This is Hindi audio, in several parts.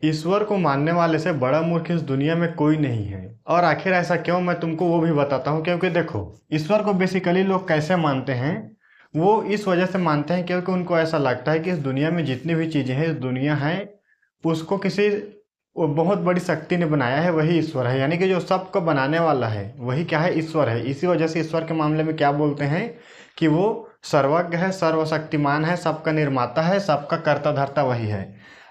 ईश्वर को मानने वाले से बड़ा मूर्ख इस दुनिया में कोई नहीं है। और आखिर ऐसा क्यों, मैं तुमको वो भी बताता हूँ। क्योंकि देखो, ईश्वर को बेसिकली लोग कैसे मानते हैं, वो इस वजह से मानते हैं क्योंकि उनको ऐसा लगता है कि इस दुनिया में जितनी भी चीज़ें हैं, इस दुनिया है, उसको किसी वो बहुत बड़ी शक्ति ने बनाया है, वही ईश्वर है। यानी कि जो सबको बनाने वाला है वही क्या है, ईश्वर है। इसी वजह से ईश्वर के मामले में क्या बोलते हैं कि वो सर्वज्ञ है, सर्वशक्तिमान है, सबका निर्माता है, सबका कर्ता धर्ता वही है।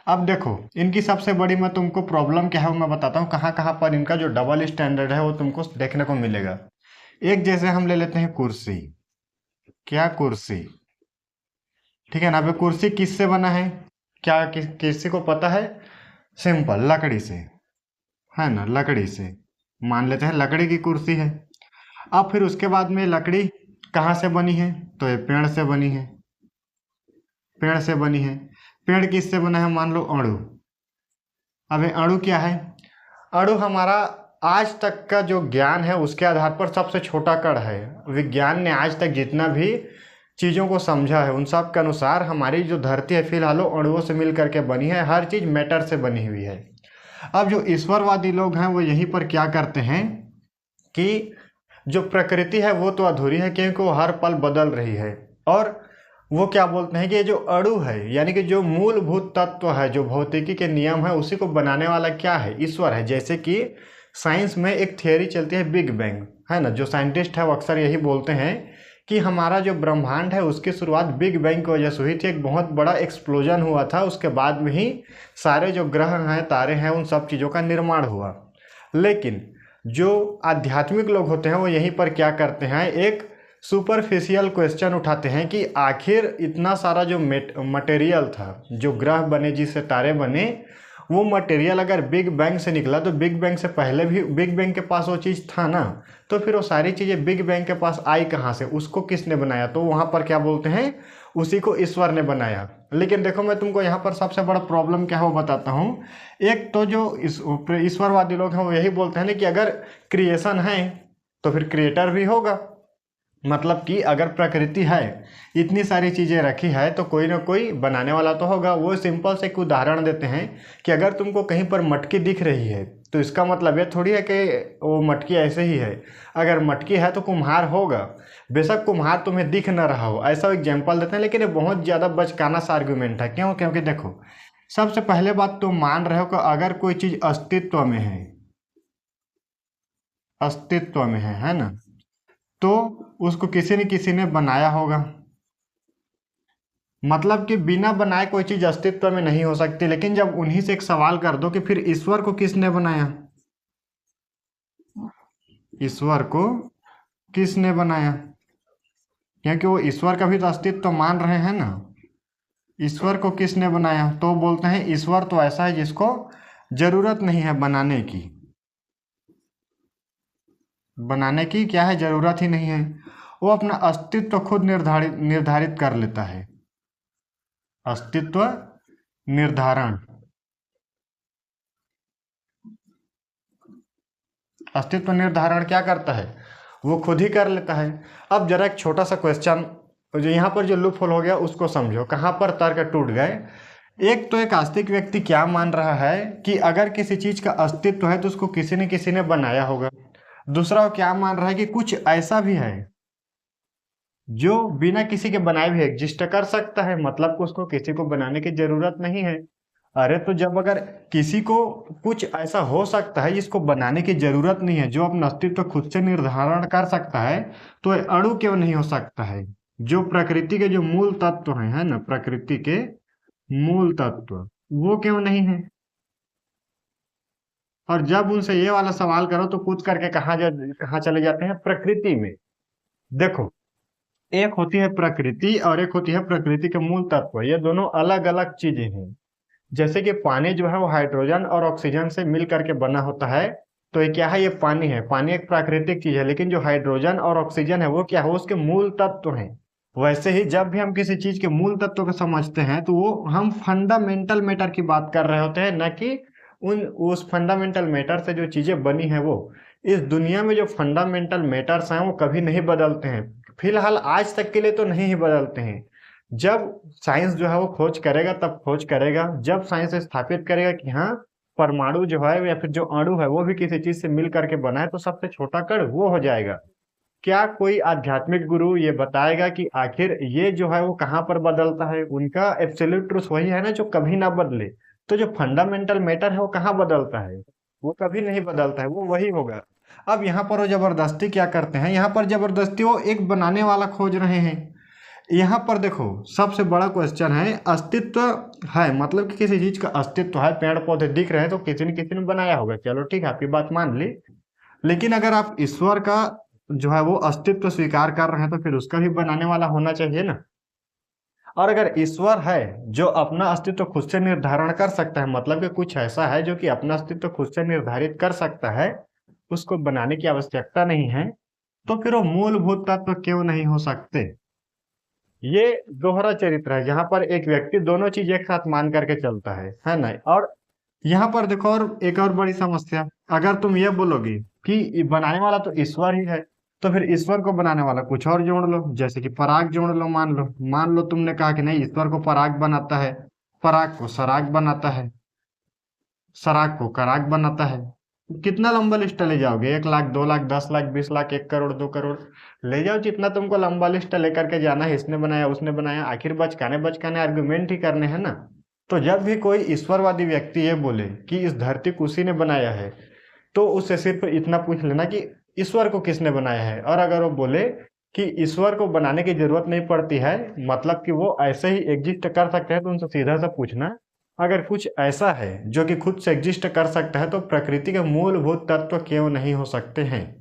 अब देखो, इनकी सबसे बड़ी मैं तुमको प्रॉब्लम क्या है वो मैं बताता हूँ, कहाँ कहाँ पर इनका जो डबल स्टैंडर्ड है वो तुमको देखने को मिलेगा। एक जैसे हम ले लेते हैं कुर्सी। क्या कुर्सी, ठीक है ना। अब कुर्सी किससे बना है, क्या किसी को पता है? सिंपल, लकड़ी से, है ना, लकड़ी से। मान लेते हैं लकड़ी की कुर्सी है। अब फिर उसके बाद में लकड़ी कहाँ से बनी है, तो ये पेड़ से बनी है। पेड़ से बनी है। पेड़ किससे बना है, मान लो अणु। अब ये अणु क्या है? अणु हमारा आज तक का जो ज्ञान है उसके आधार पर सबसे छोटा कण है। विज्ञान ने आज तक जितना भी चीज़ों को समझा है उन सब के अनुसार हमारी जो धरती है फिलहाल वो अणुओं से मिल करके बनी है, हर चीज़ मैटर से बनी हुई है। अब जो ईश्वरवादी लोग हैं वो यहीं पर क्या करते हैं कि जो प्रकृति है वो तो अधूरी है क्योंकि वो हर पल बदल रही है। और वो क्या बोलते हैं कि ये जो अणु है, यानी कि जो मूलभूत तत्व है, जो भौतिकी के नियम है, उसी को बनाने वाला क्या है, ईश्वर है। जैसे कि साइंस में एक थियोरी चलती है बिग बैंग, है ना। जो साइंटिस्ट है वो अक्सर यही बोलते हैं कि हमारा जो ब्रह्मांड है उसकी शुरुआत बिग बैंग की वजह से हुई थी। एक बहुत बड़ा एक्सप्लोजन हुआ था, उसके बाद में ही सारे जो ग्रह हैं, तारे हैं, उन सब चीज़ों का निर्माण हुआ। लेकिन जो आध्यात्मिक लोग होते हैं वो यहीं पर क्या करते हैं, एक सुपरफिशियल क्वेश्चन उठाते हैं कि आखिर इतना सारा जो मटेरियल था, जो ग्रह बने, जिससे तारे बने, वो मटेरियल अगर बिग बैंग से निकला तो बिग बैंग से पहले भी बिग बैंग के पास वो चीज़ था ना। तो फिर वो सारी चीज़ें बिग बैंग के पास आई कहाँ से, उसको किसने बनाया? तो वहाँ पर क्या बोलते हैं, उसी को ईश्वर ने बनाया। लेकिन देखो, मैं तुमको यहाँ पर सबसे बड़ा प्रॉब्लम क्या है वो बताता हूँ। एक तो जो ईश्वरवादी लोग हैं वो यही बोलते हैं ना कि अगर क्रिएशन है तो फिर क्रिएटर भी होगा। मतलब कि अगर प्रकृति है, इतनी सारी चीज़ें रखी है, तो कोई ना कोई बनाने वाला तो होगा। वो सिंपल से एक उदाहरण देते हैं कि अगर तुमको कहीं पर मटकी दिख रही है तो इसका मतलब ये थोड़ी है कि वो मटकी ऐसे ही है। अगर मटकी है तो कुम्हार होगा, बेशक कुम्हार तुम्हें दिख ना रहा हो, ऐसा एग्जाम्पल देते हैं। लेकिन ये बहुत ज़्यादा बचकाना सा आर्गूमेंट है। क्यों? क्योंकि देखो, सबसे पहले बात तो मान रहे हो कि अगर कोई चीज़ अस्तित्व में है, अस्तित्व में है ना, तो उसको किसी न किसी ने बनाया होगा। मतलब कि बिना बनाए कोई चीज अस्तित्व में नहीं हो सकती। लेकिन जब उन्हीं से एक सवाल कर दो कि फिर ईश्वर को किसने बनाया, ईश्वर को किसने बनाया, क्योंकि वो ईश्वर का भी तो अस्तित्व मान रहे हैं ना। ईश्वर को किसने बनाया, तो बोलते हैं ईश्वर तो ऐसा है जिसको जरूरत नहीं है बनाने की। बनाने की क्या है, जरूरत ही नहीं है। वो अपना अस्तित्व खुद निर्धारित निर्धारित कर लेता है। अस्तित्व निर्धारण, अस्तित्व निर्धारण क्या करता है, वो खुद ही कर लेता है। अब जरा एक छोटा सा क्वेश्चन, जो यहाँ पर जो लूप होल हो गया उसको समझो, कहाँ पर तर्क टूट गए। एक तो एक आस्तिक व्यक्ति क्या मान रहा है कि अगर किसी चीज का अस्तित्व है तो उसको किसी न किसी ने बनाया होगा। दूसरा वो क्या मान रहा है कि कुछ ऐसा भी है जो बिना किसी के बनाए भी एग्जिस्ट कर सकता है, मतलब कि उसको किसी को बनाने की जरूरत नहीं है। अरे तो जब अगर किसी को कुछ ऐसा हो सकता है जिसको बनाने की जरूरत नहीं है, जो अपना अस्तित्व खुद से निर्धारण कर सकता है, तो ये अणु क्यों नहीं हो सकता है? जो प्रकृति के जो मूल तत्व हैं, है ना, प्रकृति के मूल तत्व, वो क्यों नहीं है? और जब उनसे ये वाला सवाल करो तो कूद करके कहाँ चले जाते हैं, प्रकृति में। देखो, एक होती है प्रकृति और एक होती है प्रकृति के मूल तत्व, ये दोनों अलग अलग चीजें हैं। जैसे कि पानी जो है वो हाइड्रोजन और ऑक्सीजन से मिल करके बना होता है। तो ये क्या है, ये पानी है। पानी एक प्राकृतिक चीज है, लेकिन जो हाइड्रोजन और ऑक्सीजन है वो क्या है, वो उसके मूल तत्व हैं। वैसे ही जब भी हम किसी चीज के मूल तत्व को समझते हैं तो वो हम फंडामेंटल मैटर की बात कर रहे होते हैं, न कि उस फंडामेंटल मैटर से जो चीजें बनी है वो। इस दुनिया में जो फंडामेंटल मैटर्स हैं वो कभी नहीं बदलते हैं, फिलहाल आज तक के लिए तो नहीं ही बदलते हैं। जब साइंस जो है वो खोज करेगा तब खोज करेगा जब साइंस स्थापित करेगा कि हाँ, परमाणु जो है या फिर जो अणु है वो भी किसी चीज से मिल करके बना है, तो सबसे छोटा कण वो हो जाएगा। क्या कोई आध्यात्मिक गुरु ये बताएगा कि आखिर ये जो है वो कहाँ पर बदलता है? उनका एब्सोल्यूट ट्रूथ वही है ना जो कभी ना बदले। तो जो फंडामेंटल मैटर है वो कहाँ बदलता है? वो कभी नहीं बदलता है, वो वही होगा। अब यहाँ पर वो जबरदस्ती क्या करते हैं, यहाँ पर जबरदस्ती वो एक बनाने वाला खोज रहे हैं। यहाँ पर देखो, सबसे बड़ा क्वेश्चन है अस्तित्व है, मतलब कि किसी चीज का अस्तित्व है, पेड़ पौधे दिख रहे हैं तो किसी न बनाया होगा, चलो ठीक है आपकी बात मान ली। लेकिन अगर आप ईश्वर का जो है वो अस्तित्व स्वीकार कर रहे हैं तो फिर उसका भी बनाने वाला होना चाहिए ना। और अगर ईश्वर है जो अपना अस्तित्व खुद से निर्धारण कर सकता है, मतलब कि कुछ ऐसा है जो कि अपना अस्तित्व खुद से निर्धारित कर सकता है, उसको बनाने की आवश्यकता नहीं है, तो फिर वो मूलभूत तत्व क्यों नहीं हो सकते? ये दोहरा चरित्र है जहां पर एक व्यक्ति दोनों चीज एक साथ मान करके चलता है ना। और यहाँ पर देखो, और एक और बड़ी समस्या, अगर तुम ये बोलोगे कि बनाने वाला तो ईश्वर ही है, तो फिर ईश्वर को बनाने वाला कुछ और जोड़ लो, जैसे कि पराग जोड़ लो। मान लो तुमने कहा कि नहीं, ईश्वर को पराग बनाता है, पराग को सराग बनाता है, सराग को कराग बनाता है। कितना लंबा लिस्ट ले जाओगे? 1 लाख, 2 लाख, 10 लाख, 20 लाख, 1 करोड़, 2 करोड़, ले जाओ जितना तुमको लंबा लिस्ट लेकर के जाना है, इसने बनाया उसने बनाया, आखिर बचकाने बचकाने आर्गुमेंट ही करने हैं ना। तो जब भी कोई ईश्वरवादी व्यक्ति ये बोले कि इस धरती को उसी ने बनाया है, तो उससे सिर्फ इतना पूछ लेना कि ईश्वर को किसने बनाया है। और अगर वो बोले कि ईश्वर को बनाने की जरूरत नहीं पड़ती है, मतलब कि वो ऐसे ही एग्जिस्ट कर सकते हैं, तो उनसे सीधा सा पूछना, अगर कुछ ऐसा है जो कि खुद से एग्जिस्ट कर सकता है, तो प्रकृति के मूलभूत तत्व क्यों नहीं हो सकते हैं?